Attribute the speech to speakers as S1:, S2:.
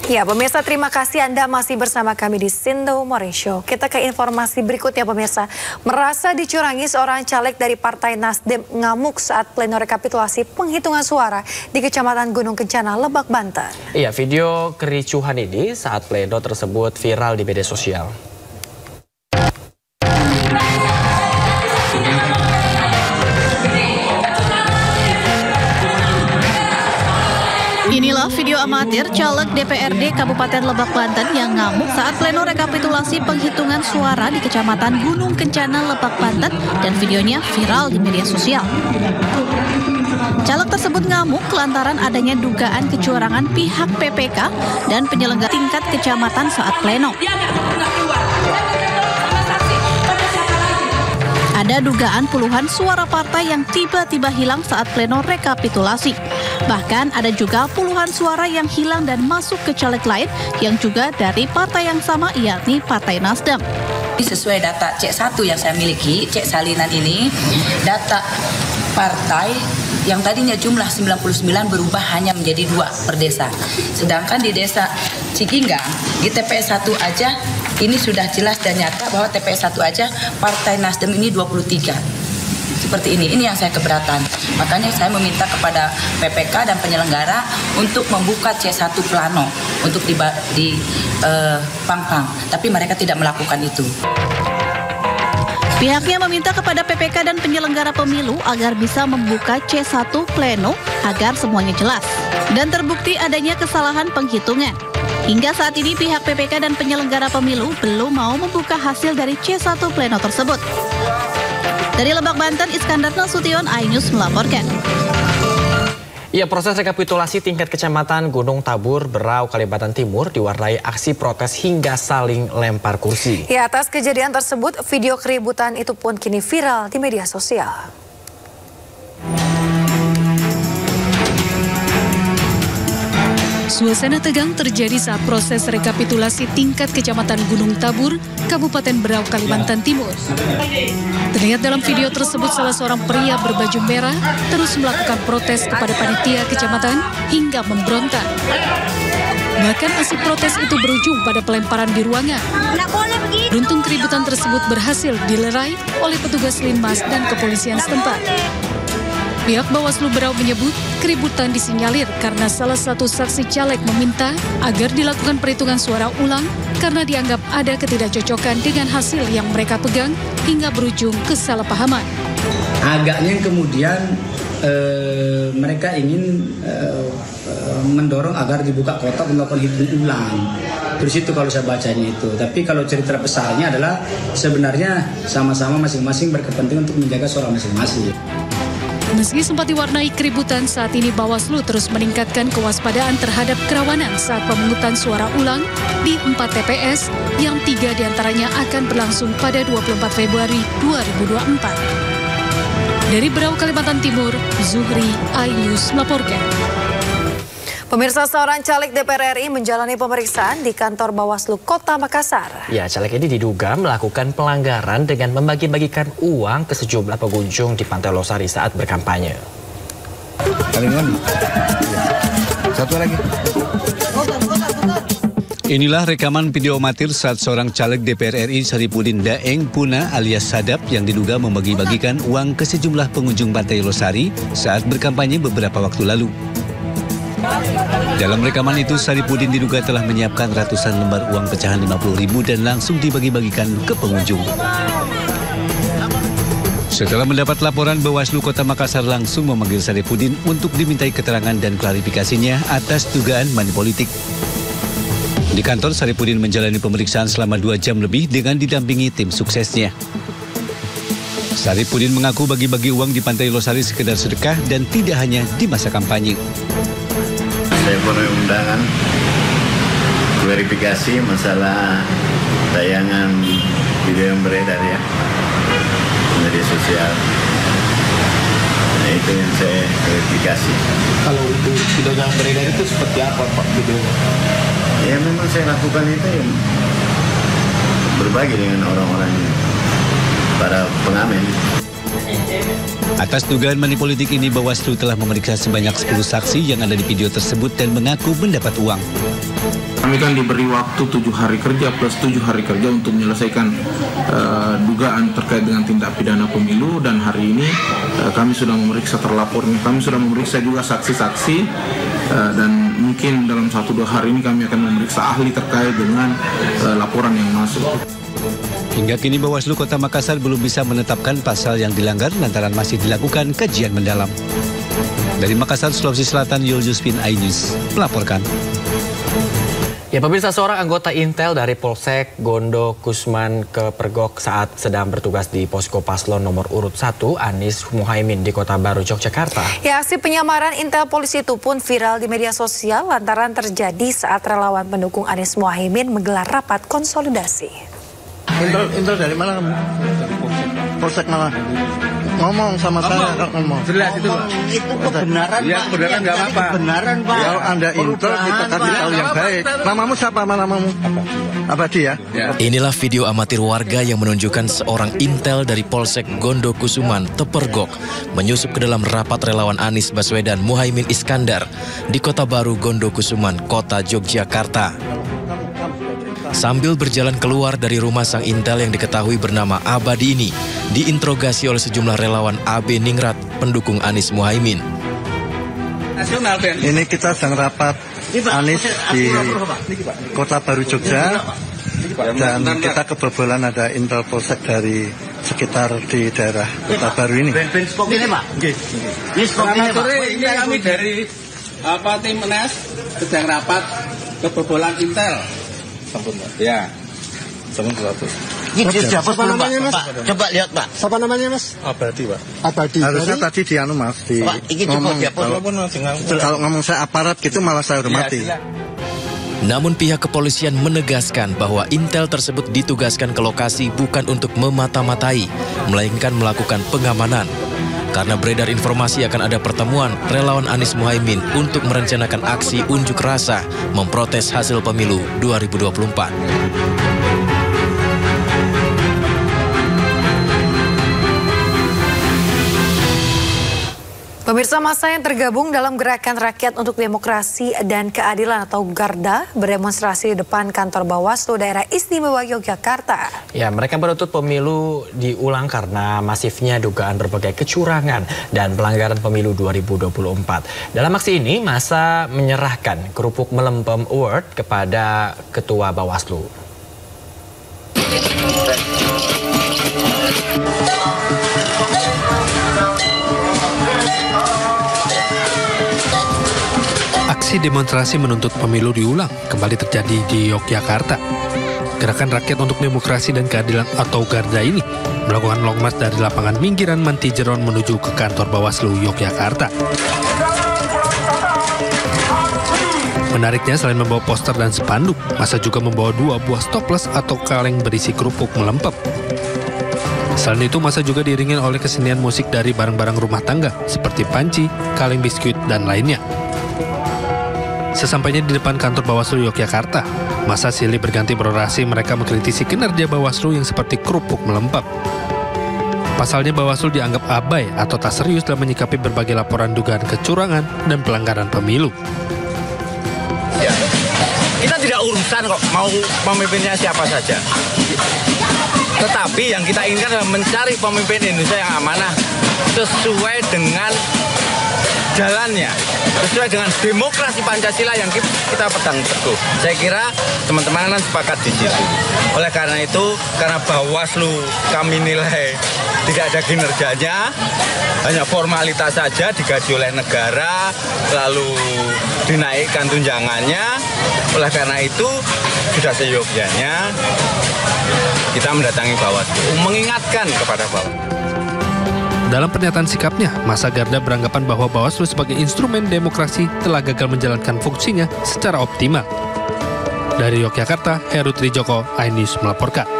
S1: Ya, pemirsa, terima kasih Anda masih bersama kami di Sindo Morning Show. Kita ke informasi berikutnya, pemirsa. Merasa dicurangi, seorang caleg dari Partai Nasdem ngamuk saat pleno rekapitulasi penghitungan suara di Kecamatan Gunung Kencana, Lebak, Banten.
S2: Iya, video kericuhan ini saat pleno tersebut viral di media sosial.
S3: Inilah video amatir caleg DPRD Kabupaten Lebak, Banten yang ngamuk saat pleno rekapitulasi penghitungan suara di Kecamatan Gunung Kencana, Lebak, Banten, dan videonya viral di media sosial. Caleg tersebut ngamuk lantaran adanya dugaan kecurangan pihak PPK dan penyelenggara tingkat kecamatan saat pleno. Ada dugaan puluhan suara partai yang tiba-tiba hilang saat pleno rekapitulasi. Bahkan ada juga puluhan suara yang hilang dan masuk ke caleg lain yang juga dari partai yang sama, yakni Partai Nasdem.
S4: Sesuai data C1 yang saya miliki, cek salinan ini, data partai yang tadinya jumlah 99 berubah hanya menjadi 2 per desa. Sedangkan di desa Cikinggang, di TPS 1 aja, ini sudah jelas dan nyata bahwa TPS 1 aja Partai Nasdem ini 23. Seperti ini yang saya keberatan. Makanya saya meminta kepada PPK dan penyelenggara untuk membuka C1 plano untuk di Pangpang. Tapi mereka tidak melakukan itu.
S3: Pihaknya meminta kepada PPK dan penyelenggara pemilu agar bisa membuka C1 pleno agar semuanya jelas dan terbukti adanya kesalahan penghitungan. Hingga saat ini pihak PPK dan penyelenggara pemilu belum mau membuka hasil dari C1 pleno tersebut. Dari Lebak, Banten, Iskandar Nasution, iNews melaporkan.
S2: Ya, proses rekapitulasi tingkat kecamatan Gunung Tabur, Berau, Kalimantan Timur diwarnai aksi protes hingga saling lempar kursi.
S1: Ya, atas kejadian tersebut, video keributan itu pun kini viral di media sosial.
S5: Suasana tegang terjadi saat proses rekapitulasi tingkat Kecamatan Gunung Tabur, Kabupaten Berau, Kalimantan Timur. Terlihat dalam video tersebut salah seorang pria berbaju merah terus melakukan protes kepada panitia kecamatan hingga memberontak. Bahkan aksi protes itu berujung pada pelemparan di ruangan. Beruntung keributan tersebut berhasil dilerai oleh petugas Linmas dan kepolisian setempat. Pihak Bawaslu Berau menyebut keributan disinyalir karena salah satu saksi caleg meminta agar dilakukan perhitungan suara ulang karena dianggap ada ketidakcocokan dengan hasil yang mereka pegang hingga berujung kesalahpahaman.
S6: Agaknya kemudian mereka ingin mendorong agar dibuka kotak melakukan hitung ulang. Terus itu kalau saya bacanya itu. Tapi kalau cerita besarnya adalah sebenarnya sama-sama masing-masing berkepentingan untuk menjaga suara masing-masing.
S5: Meski sempat diwarnai keributan, saat ini Bawaslu terus meningkatkan kewaspadaan terhadap kerawanan saat pemungutan suara ulang di 4 TPS yang 3 diantaranya akan berlangsung pada 24 Februari 2024. Dari Berau, Kalimantan Timur, Zuhri, iNews melaporkan.
S1: Pemirsa, seorang caleg DPR RI menjalani pemeriksaan di kantor Bawaslu Kota Makassar.
S2: Ya, caleg ini diduga melakukan pelanggaran dengan membagi-bagikan uang ke sejumlah pengunjung di Pantai Losari saat berkampanye.
S7: Satu lagi. Inilah rekaman video amatir saat seorang caleg DPR RI Saripudin Daeng Puna alias Sadap yang diduga membagi-bagikan uang ke sejumlah pengunjung Pantai Losari saat berkampanye beberapa waktu lalu. Dalam rekaman itu, Saripudin diduga telah menyiapkan ratusan lembar uang pecahan 50.000 dan langsung dibagi-bagikan ke pengunjung. Setelah mendapat laporan, Bawaslu Kota Makassar langsung memanggil Saripudin untuk dimintai keterangan dan klarifikasinya atas dugaan money politik. Di kantor, Saripudin menjalani pemeriksaan selama 2 jam lebih dengan didampingi tim suksesnya. Saripudin mengaku bagi-bagi uang di Pantai Losari sekedar sedekah dan tidak hanya di masa kampanye.
S8: Saya penuhi undangan klarifikasi masalah tayangan video yang beredar ya media sosial. Nah, itu yang saya klarifikasi.
S9: Kalau untuk video yang beredar itu seperti apa Pak videonya?
S8: Ya memang saya lakukan itu ya, berbagi dengan orang-orang para pengamen.
S7: Atas dugaan money politik ini, Bawaslu telah memeriksa sebanyak 10 saksi yang ada di video tersebut dan mengaku mendapat uang.
S9: Kami kan diberi waktu 7 hari kerja plus 7 hari kerja untuk menyelesaikan dugaan terkait dengan tindak pidana pemilu, dan hari ini kami sudah memeriksa terlapornya, kami sudah memeriksa juga saksi-saksi, dan mungkin dalam 1-2 hari ini kami akan memeriksa ahli terkait dengan laporan yang masuk.
S7: Hingga kini Bawaslu Kota Makassar belum bisa menetapkan pasal yang dilanggar lantaran masih dilakukan kajian mendalam. Dari Makassar, Sulawesi Selatan, Julius Bin iNews melaporkan.
S2: Ya, pemirsa, seorang anggota Intel dari Polsek Gondo Kusman kepergok saat sedang bertugas di posko paslon nomor urut 1 Anies Muhaimin di Kota Baru, Yogyakarta.
S1: Ya, aksi penyamaran Intel polisi itu pun viral di media sosial lantaran terjadi saat relawan pendukung Anies Muhaimin menggelar rapat konsolidasi.
S10: Intel dari mana kamu? Polsek mana? Ngomong sama saya, ngomong.
S11: Jelas itu, Pak.
S10: Itu kebenaran,
S11: ya,
S10: Pak.
S11: kebenaran nggak apa-apa.
S10: Kebenaran, Pak. Kalau Anda Intel, kita kasih tahu yang baik. Namamu siapa? Namamu? Abadi ya?
S12: Inilah video amatir warga yang menunjukkan seorang Intel dari Polsek Gondo Kusuman Tepergok menyusup ke dalam rapat relawan Anies Baswedan Muhaimin Iskandar di Kota Baru Gondo Kusuman, Kota Yogyakarta. Sambil berjalan keluar dari rumah sang Intel yang diketahui bernama Abadi ini, diinterogasi oleh sejumlah relawan AB Ningrat pendukung Anies Muhaimin.
S10: Ini kita sedang rapat Anies di Kota Baru Jogja, dan kita kebobolan ada Intel Polsek dari sekitar di daerah Kota Baru ini.
S11: Ini, Pak. Ini kami dari tim Anies sedang rapat kebobolan Intel. Ya,
S10: Ini
S11: siapa namanya, Mas? Coba lihat, Pak.
S10: Siapa namanya, Mas? Abadi, Pak. Abadi. Harusnya tadi di Mas di ngomong. Kalau ngomong saya aparat gitu malah saya hormati.
S12: Namun pihak kepolisian menegaskan bahwa Intel tersebut ditugaskan ke lokasi bukan untuk memata-matai, melainkan melakukan pengamanan. Karena beredar informasi akan ada pertemuan relawan Anies Muhaimin untuk merencanakan aksi unjuk rasa memprotes hasil pemilu 2024.
S1: Pemirsa, massa yang tergabung dalam Gerakan Rakyat untuk Demokrasi dan Keadilan atau GARDA berdemonstrasi di depan kantor Bawaslu Daerah Istimewa Yogyakarta.
S2: Ya, mereka menuntut pemilu diulang karena masifnya dugaan berbagai kecurangan dan pelanggaran pemilu 2024. Dalam aksi ini, massa menyerahkan kerupuk melempem award kepada Ketua Bawaslu.
S13: Aksi demonstrasi menuntut pemilu diulang kembali terjadi di Yogyakarta. Gerakan Rakyat untuk Demokrasi dan Keadilan atau GARDA ini melakukan long march dari lapangan Minggiran Mantijeron menuju ke kantor Bawaslu Yogyakarta. Menariknya, selain membawa poster dan spanduk, massa juga membawa 2 buah stoples atau kaleng berisi kerupuk melempem. Selain itu, massa juga diiringi oleh kesenian musik dari barang-barang rumah tangga seperti panci, kaleng biskuit, dan lainnya. Sesampainya di depan kantor Bawaslu Yogyakarta, massa silih berganti berorasi mereka mengkritisi kinerja Bawaslu yang seperti kerupuk melempem. Pasalnya Bawaslu dianggap abai atau tak serius dalam menyikapi berbagai laporan dugaan kecurangan dan pelanggaran pemilu.
S11: Ya, kita tidak urusan kok mau pemimpinnya siapa saja. Tetapi yang kita inginkan adalah mencari pemimpin Indonesia yang amanah sesuai dengan jalannya, sesuai dengan demokrasi Pancasila yang kita pegang teguh. Saya kira teman-teman kan sepakat di situ. Oleh karena itu, karena Bawaslu kami nilai tidak ada kinerjanya, hanya formalitas saja, digaji oleh negara, lalu dinaikkan tunjangannya. Oleh karena itu, sudah seyogyanya kita mendatangi Bawaslu, mengingatkan kepada Bawaslu.
S13: Dalam pernyataan sikapnya, massa GARDA beranggapan bahwa Bawaslu sebagai instrumen demokrasi telah gagal menjalankan fungsinya secara optimal. Dari Yogyakarta, Heru Trijoko, iNews melaporkan.